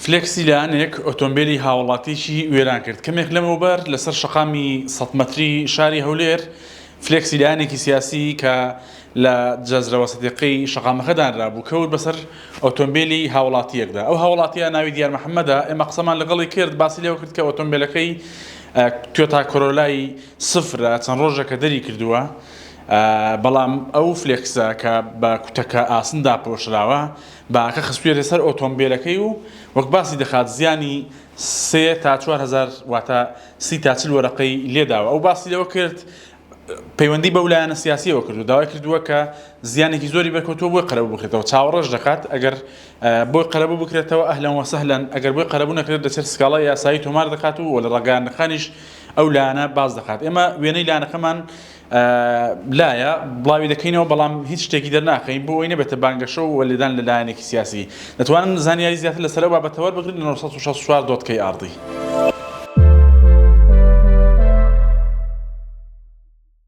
فلێکسی لایەنێک ئۆتۆمبیلی هاوڵاتیشی وێران کرد. کەمێک لەمەوبەر لەسەر شەقامی 100 مەتری شاری هەولێر فلێکسی لایەنێکی سیاسی کە لە جەزرە وەسەتیقەی شەقامەکەدانرا بوو کەوت بەسەر ئۆتۆمبیلی هاوڵاتیەکدا. ئەو هاوڵاتیە ناوی دیار محەممەدە. ئێمە قسەمان لەگەڵی کرد، باسی لێوە کرد کە ئۆتۆمبیلەکەی توێتا کۆرۆلای سفرە چەند ڕۆژەکە دەری کردووە، بەڵام ئەو فلێکسە کە بە کوتەکە ئاسندا پۆشراوە باکە خستوێتە سەر ئۆتۆمبیلەکەی و وەک باسی دەخات زیانی 3 تا 4,000 واتە 30 تا 40 وەرەقەی لێداوە. ئەو باسی لەوە کرد پەیوەندی بەو لایەنە سیاسیەوە کرد و داوای کردووە کە زیانێکی زۆری بەرکەوتووە بۆی قەرەبوو بکرێتەوە. چاوەڕێژ دەکات ئەگەر بۆی قەرەبوو بکرێتەوە ئەهلەن وەسەهلەن، ئەگەر بۆی قەرەبوو نەکرێت دەچێت سکاڵای یاسایی تۆمار دەکات و لە ڕێگەیاندەکانیش ئەو لایەنە باز دەکات. ئێمە وێنەی لایەنەکەمان لایە بڵاوی دەکەینەوە، بەڵام هیچ شتێکی دەرناخەین بۆ ئەوەی نەبێتە بانگەشە و وەلێدان لە لایەنێکی سیاسی. دەتوانن زانیاری زیاتر لەسەر ئەو بابەتەوە بگرن لە 964.kr.